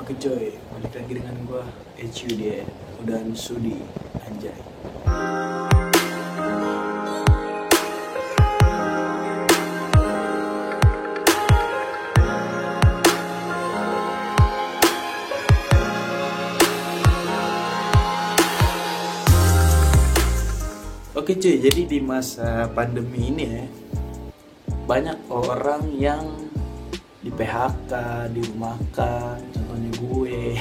Oke coy, balik lagi dengan gue HUD dan Sudi anjay. Oke cuy, jadi di masa pandemi ini ya, banyak orang yang di PHK, dirumahkan, contohnya gue.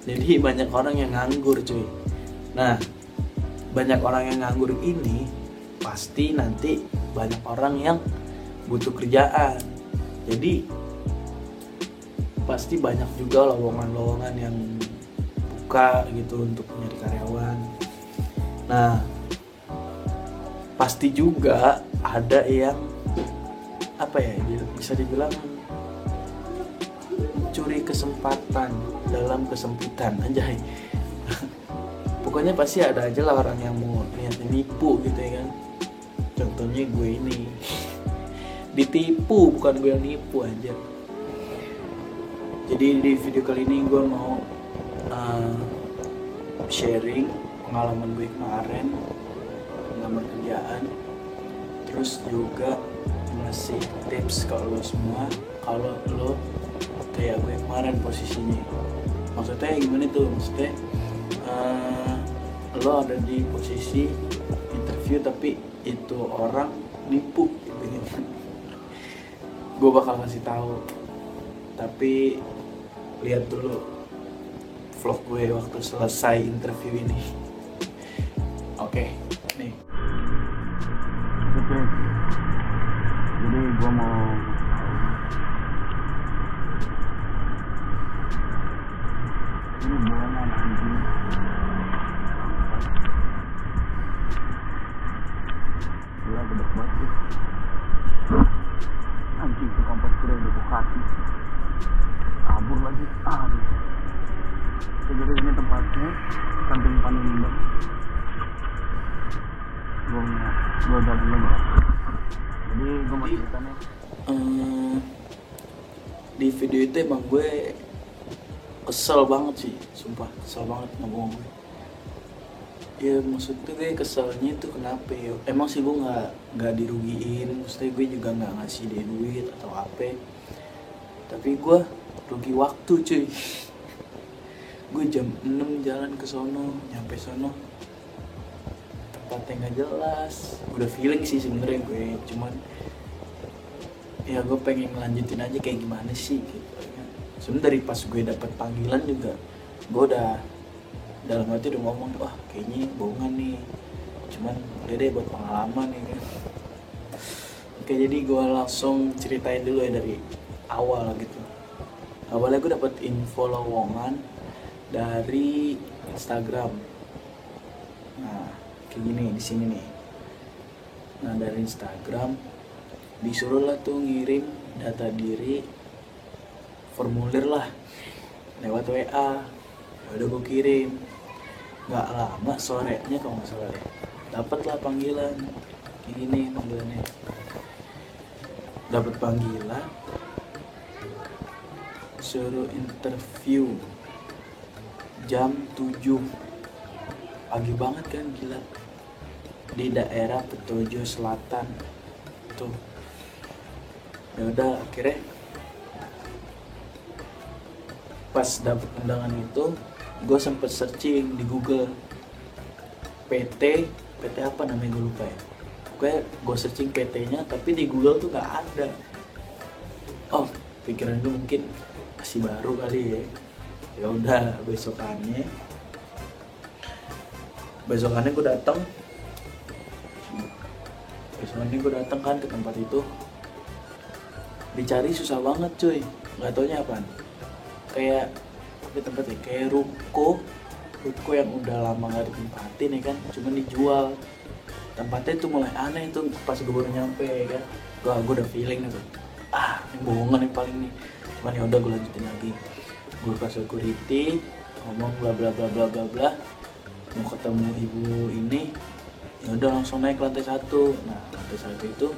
Jadi banyak orang yang nganggur cuy. Nah, banyak orang yang nganggur ini pasti nanti banyak orang yang butuh kerjaan. Jadi pasti banyak juga lowongan-lowongan yang buka gitu untuk nyari karyawan. Nah, pasti juga ada yang bisa dibilang curi kesempatan dalam kesempitan anjay. Pokoknya pasti ada aja lah orang yang mau niatnya nipu gitu ya kan. Contohnya gue ini ditipu, bukan gue yang nipu aja. Jadi di video kali ini gue mau sharing pengalaman gue kemarin ngelamar kerjaan, terus juga ngasih tips ke lo semua kalau lo kayak gue kemarin posisinya. Maksudnya gimana tuh? Maksudnya lo ada di posisi interview tapi itu orang nipu gitu. Gue bakal kasih tahu, tapi lihat dulu vlog gue waktu selesai interview ini. Oke, nih. Oke, jadi gue mau ini bohongan anjing. Gila gede banget sih anjing, tuh kompas kira udah kaki kabur lagi. Aduh, jadi ini tempatnya samping Paninda. Gue udah dulu ya. Jadi gue mau cerita nih. Di video itu emang gue kesel banget sih, sumpah kesel banget ngomong gue. Ya maksudnya gue keselnya itu kenapa ya? Emang sih gue nggak dirugiin, maksudnya gue juga nggak ngasih dia duit atau apa. Tapi gue rugi waktu cuy. Gue jam 6 jalan ke sono, nyampe sono tempatnya nggak jelas. Udah feeling sih sebenarnya gue, cuman ya gue pengen ngelanjutin aja kayak gimana sih gitu ya. Sebenarnya dari pas gue dapet panggilan juga gue udah dalam hati udah ngomong, wah kayaknya bohongan nih, cuman udah deh buat pengalaman ya kan. Oke, jadi gue langsung ceritain dulu ya dari awal gitu. Awalnya gue dapet info lowongan dari Instagram. Nah, kayak gini di sini nih. Nah, dari Instagram disuruh lah tuh ngirim data diri, formulir lah lewat WA. Ya udah gue kirim. Nggak lama sorenya kalau nggak salah deh, dapet lah panggilan. Kayak gini panggilannya. Dapat panggilan, suruh interview jam 7 pagi banget kan, gila, di daerah Petojo Selatan tuh. Ya udah akhirnya pas dapet undangan itu gue sempet searching di Google PT apa namanya gue lupa ya. Gue searching PT-nya tapi di Google tuh nggak ada. Oh, pikiran gue mungkin masih baru kali ya. Ya udah, besokannya gue datang kan ke tempat itu. Dicari susah banget cuy, nggak taunya apaan. Kayak apa tempatnya, kayak ruko yang udah lama nggak ditempatin ya kan, cuman dijual. Tempatnya tuh mulai aneh tuh pas gue baru nyampe ya kan. Gue udah feeling tuh, ini bohongan yang paling nih. Cuman ya udah gue lanjutin lagi. Gue ke security, ngomong bla bla bla bla bla bla, mau ketemu ibu ini. Ya udah langsung naik lantai 1. Nah, lantai 1 itu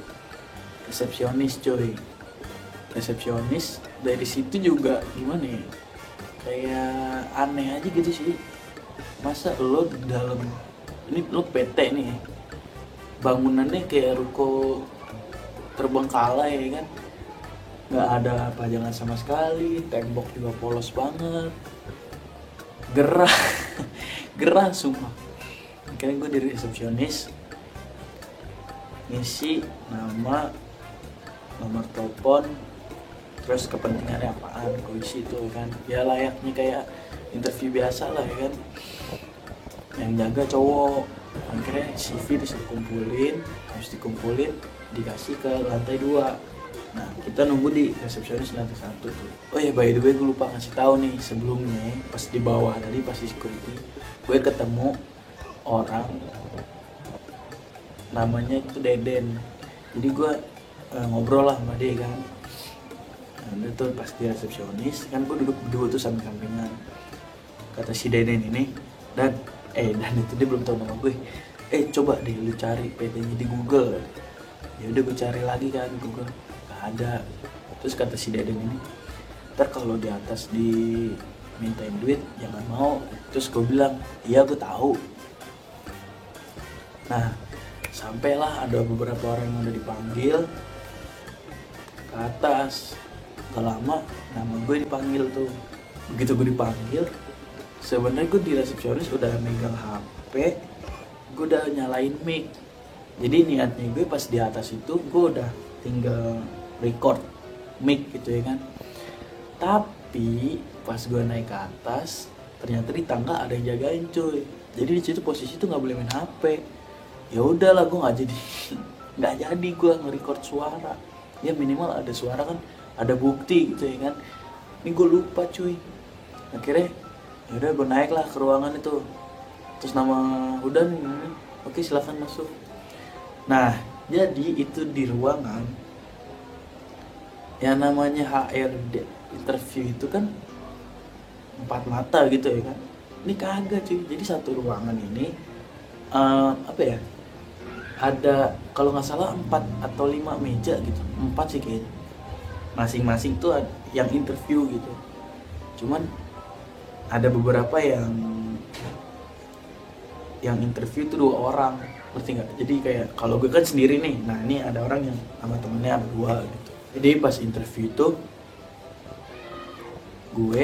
resepsionis cuy. Resepsionis dari situ juga gimana ya, kayak aneh aja gitu sih. Masa lo di dalam ini lo PT nih, bangunannya kayak ruko terbengkalai ya kan, nggak ada pajangan sama sekali, tembok juga polos banget, gerah gerah sumpah. Akhirnya gue jadi resepsionis, ngisi nama, nomor telepon, terus kepentingannya apaan gue isi itu kan, ya layaknya kayak interview biasa lah ya kan. Yang jaga cowok. Akhirnya CV disuruh kumpulin, harus dikumpulin, dikasih ke lantai 2. Nah kita nunggu di resepsionis lantai 1 tuh. Oh ya by the way gue lupa ngasih tahu nih, sebelumnya pas di bawah tadi pas di security gue ketemu orang namanya itu Deden. Jadi gue ngobrol lah sama dia kan. Nah itu pas di resepsionis kan gue duduk berdua tuh samping-sampingan. Kata si Deden ini, dan itu dia belum tahu nama gue. Coba deh lu cari PT-nya di Google. Ya udah gue cari lagi kan di Google, gak ada. Terus kata si Deden ini, ntar kalau di atas dimintain duit jangan mau. Terus gue bilang, iya gue tahu. Nah sampailah ada beberapa orang yang udah dipanggil ke atas. Gak lama nama gue dipanggil tuh. Begitu gue dipanggil, sebenarnya gue di resepsionis udah megang HP, gue udah nyalain mic. Jadi niatnya gue pas di atas itu gue udah tinggal record mic gitu ya kan. Tapi pas gue naik ke atas, ternyata di tangga ada yang jagain cuy. Jadi di situ posisi tuh nggak boleh main HP. Ya udahlah gue nggak jadi gue nge-record suara. Ya minimal ada suara kan, ada bukti gitu ya kan. Ini gue lupa cuy. Akhirnya yaudah gue naik lah ke ruangan itu. Terus nama Hudan, oke silakan masuk. Nah jadi itu di ruangan yang namanya HRD interview itu kan 4 mata gitu ya kan. Ini kagak cuy. Jadi satu ruangan ini ada kalau nggak salah 4 atau 5 meja gitu, 4 sih kayaknya. Masing-masing tuh yang interview gitu. Cuman ada beberapa yang interview tuh 2 orang, ngerti nggak? Jadi kayak kalau gue kan sendiri nih, nah ini ada orang yang sama temennya ada 2 gitu. Jadi pas interview itu gue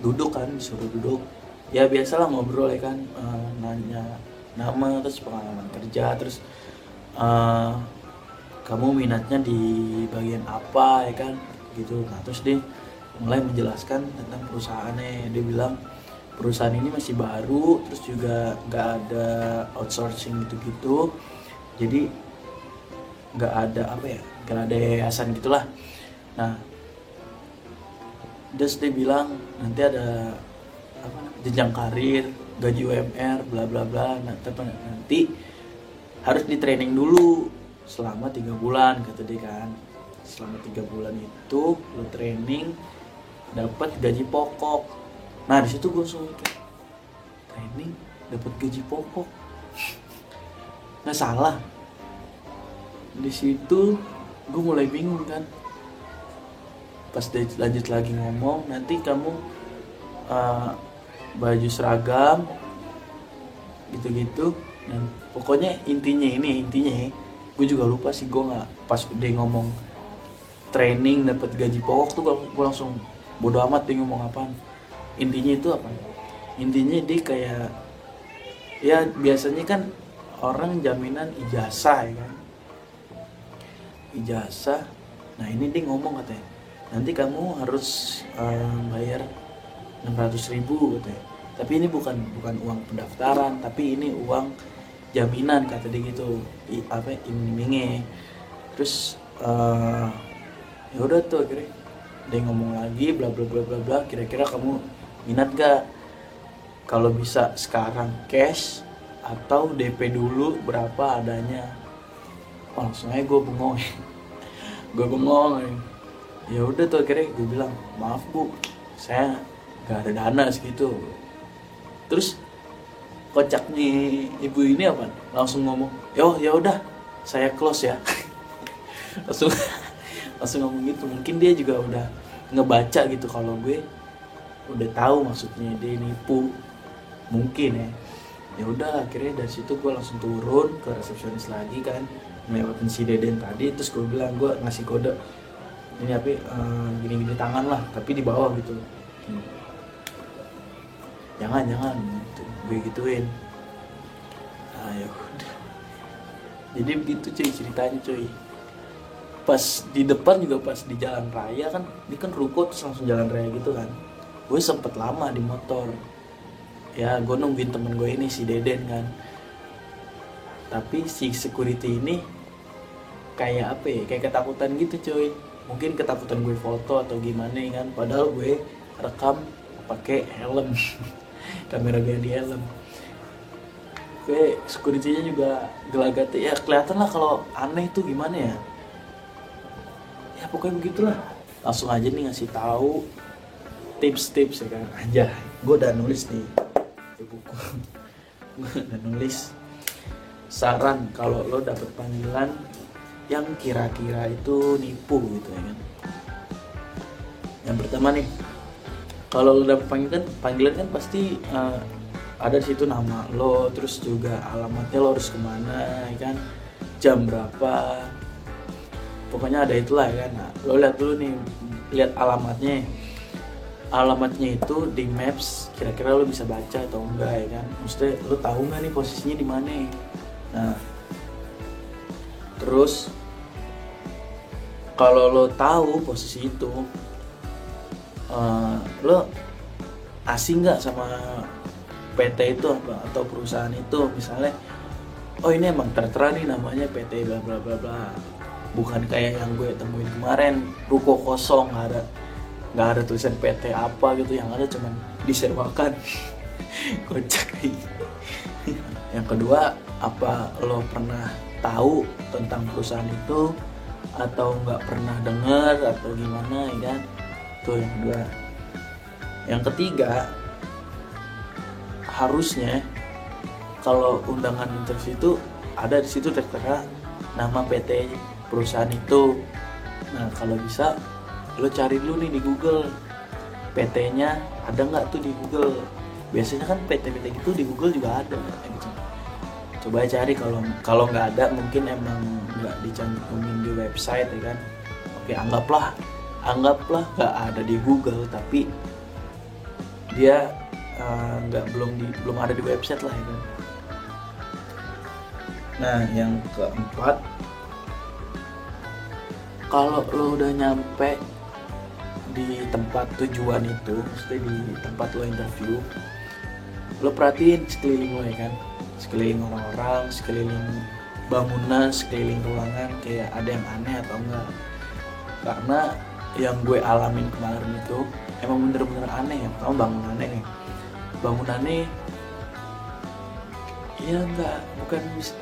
duduk kan, disuruh duduk. Ya biasalah ngobrol ya kan, nanya nama, terus pengalaman kerja, terus kamu minatnya di bagian apa ya kan, gitu. Nah terus dia mulai menjelaskan tentang perusahaannya. Dia bilang perusahaan ini masih baru, terus juga nggak ada outsourcing gitu-gitu, jadi nggak ada nggak ada yayasan gitulah. Nah terus dia bilang nanti ada jenjang karir, gaji UMR, bla bla bla. Nanti harus di training dulu selama 3 bulan kata dia kan. Selama 3 bulan itu lo training, dapat gaji pokok. Nah di situ gue langsung mikir, training dapat gaji pokok, nggak salah. Di situ gue mulai bingung kan. Pas dia lanjut lagi ngomong, nanti kamu baju seragam gitu-gitu. Dan pokoknya intinya gue juga lupa sih. Gue nggak, pas dia ngomong training dapat gaji pokok tuh gue langsung bodo amat dia ngomong apaan. Intinya itu apa? Intinya dia kayak, ya biasanya kan orang jaminan ijazah ya kan, ijazah. Nah ini dia ngomong katanya, nanti kamu harus bayar 600.000 katanya. Tapi ini bukan uang pendaftaran, tapi ini uang jaminan kata dia gitu. Iming-imingnya. Terus ya udah tuh akhirnya dia ngomong lagi bla bla bla bla bla. Kira-kira kamu minat gak? Kalau bisa sekarang cash atau DP dulu berapa adanya? Langsung aja gue bengong. Ya udah tuh akhirnya gue bilang, maaf bu, saya gak ada dana segitu. Terus kocaknya ibu ini apa? Langsung ngomong, ya udah, saya close ya. langsung ngomong gitu. Mungkin dia juga udah ngebaca gitu kalau gue udah tahu maksudnya dia nipu mungkin ya. Ya udah akhirnya dari situ gue langsung turun ke resepsionis lagi kan, ngelewatin si Deden tadi, terus gue bilang, gue ngasih kode ini apa gini-gini tangan lah tapi di bawah gitu, jangan gitu, gue gituin. Nah ya udah, jadi begitu cuy ceritanya cuy. Pas di depan juga, pas di jalan raya kan, ini kan ruko terus langsung jalan raya gitu kan, gue sempet lama di motor ya, gue nungguin temen gue ini si Deden kan. Tapi si security ini kayak apa ya, kayak ketakutan gitu cuy, mungkin ketakutan gue foto atau gimana kan, padahal gue rekam pakai helm kamera gue di helm. Gue security-nya juga gelagatnya ya, kelihatan lah kalau aneh tuh gimana ya. Ya pokoknya begitulah. Langsung aja nih ngasih tahu tips-tips ya kan. Aja, gue udah nulis nih di buku. Gue udah nulis saran kalau lo dapet panggilan yang kira-kira itu nipu gitu ya kan. Yang pertama nih, kalau lo dapet panggilan kan pasti ada di situ nama lo, terus juga alamatnya lo harus kemana ya kan, jam berapa, pokoknya ada itulah ya kan. Nah, lo lihat dulu nih, lihat alamatnya itu di maps, kira-kira lo bisa baca atau enggak ya kan, maksudnya lo tahu nggak nih posisinya di mana. Nah terus kalau lo tahu posisi itu, lo asing nggak sama PT itu atau perusahaan itu, misalnya oh ini emang tertera nih namanya PT bla bla bla bla, bukan kayak yang gue temuin kemarin, ruko kosong, nggak ada tulisan PT apa gitu, yang ada cuman disewakan. Kocak. Yang kedua, apa lo pernah tahu tentang perusahaan itu atau nggak pernah dengar atau gimana ya kan, tuh yang kedua. Yang ketiga, harusnya kalau undangan interview itu ada di situ tertera nama PT perusahaan itu. Nah kalau bisa lo cari dulu nih di Google, PT-nya ada nggak tuh di Google. Biasanya kan PT-PT gitu di Google juga ada gitu. Coba cari, kalau nggak ada mungkin emang nggak dicantumin di website ya kan. Oke, anggaplah nggak ada di Google, tapi dia belum ada di website lah ya kan. Nah yang keempat, kalau lo udah nyampe di tempat tujuan itu, maksudnya di tempat lo interview, lo perhatiin sekeliling lo ya kan, sekeliling orang-orang, sekeliling bangunan, sekeliling ruangan, kayak ada yang aneh atau enggak. Karena yang gue alamin kemarin itu emang bener-bener aneh ya. Pertama bangunannya ya bukan bisa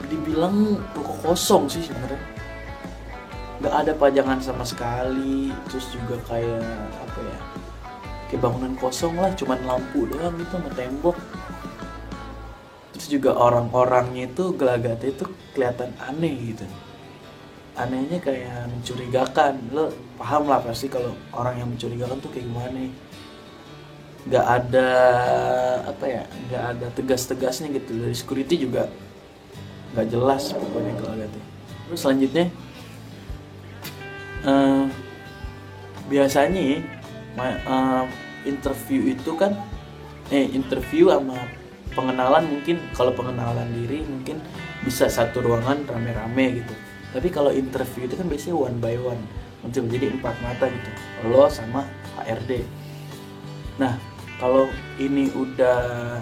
dibilang ruko kosong sih sebenarnya, nggak ada pajangan sama sekali, terus juga kayak apa ya, kayak bangunan kosong lah, cuman lampu doang gitu sama tembok. Terus juga orang-orangnya itu gelagatnya itu kelihatan aneh gitu, anehnya kayak mencurigakan. Lo paham lah pasti kalau orang yang mencurigakan tuh kayak gimana. Nggak ada tegas-tegasnya gitu. Dari security juga nggak jelas pokoknya gelagatnya. Terus selanjutnya biasanya interview itu kan interview sama pengenalan, mungkin kalau pengenalan diri mungkin bisa satu ruangan rame-rame gitu. Tapi kalau interview itu kan biasanya one by one, jadi 4 mata gitu, lo sama HRD. Nah kalau ini udah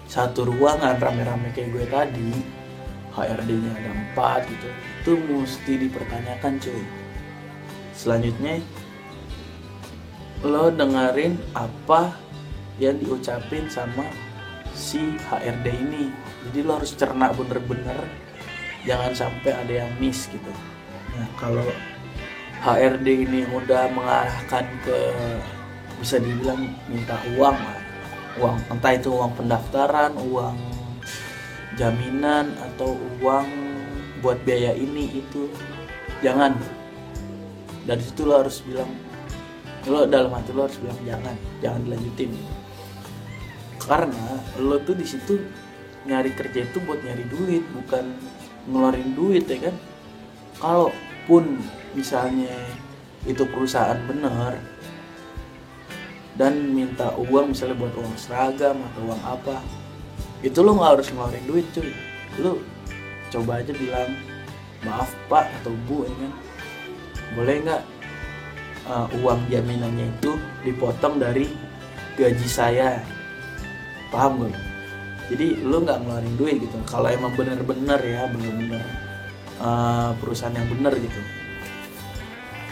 satu ruangan rame-rame kayak gue tadi, HRD-nya ada 4 gitu, itu mesti dipertanyakan cuy. Selanjutnya lo dengerin apa yang diucapin sama si HRD ini. Jadi lo harus cerna bener-bener, jangan sampai ada yang miss gitu. Nah kalau HRD ini udah mengarahkan ke, bisa dibilang minta uang, entah itu uang pendaftaran, uang jaminan, atau uang buat biaya ini itu, jangan. Dari situ lo harus bilang lo dalam hati lo harus bilang jangan dilanjutin. Karena lo tuh di situ nyari kerja itu buat nyari duit, bukan ngeluarin duit ya kan. Kalaupun misalnya itu perusahaan bener dan minta uang misalnya buat uang seragam atau uang apa, itu lo nggak harus ngeluarin duit cuy. Lo coba aja bilang, maaf pak atau bu ya kan, boleh nggak uang jaminannya itu dipotong dari gaji saya, paham gak? Jadi lo nggak ngeluarin duit gitu kalau emang bener-bener ya, bener-bener perusahaan yang bener gitu.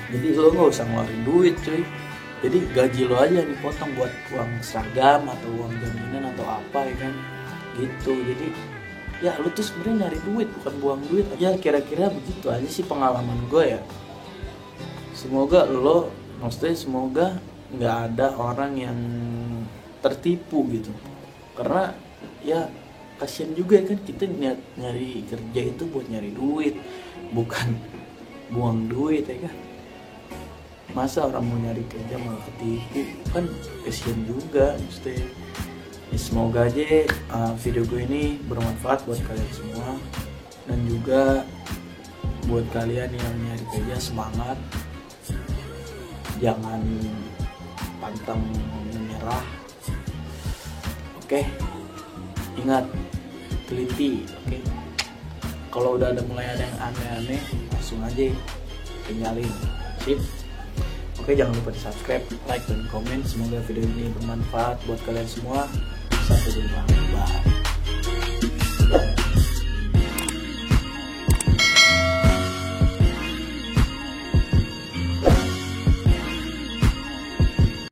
Jadi lo nggak usah ngeluarin duit cuy, jadi gaji lo aja yang dipotong buat uang seragam atau uang jaminan atau apa ya kan gitu. Jadi ya lo tuh sebenarnya nyari duit bukan buang duit. Ya kira-kira begitu aja sih pengalaman gue ya. Semoga nggak ada orang yang tertipu gitu. Karena ya kasian juga kan, kita nyari kerja itu buat nyari duit, bukan buang duit ya kan. Masa orang mau nyari kerja malah ketipu, kan kasian juga maksudnya. Ya, semoga aja video gue ini bermanfaat buat kalian semua, dan juga buat kalian yang nyari kerja semangat, jangan pantang menyerah. Oke, ingat, teliti. Oke, kalau udah mulai ada yang aneh-aneh langsung aja tinggalin. Sip. Oke, jangan lupa di subscribe, like, dan komen. Semoga video ini bermanfaat buat kalian semua. Sampai jumpa. Bye.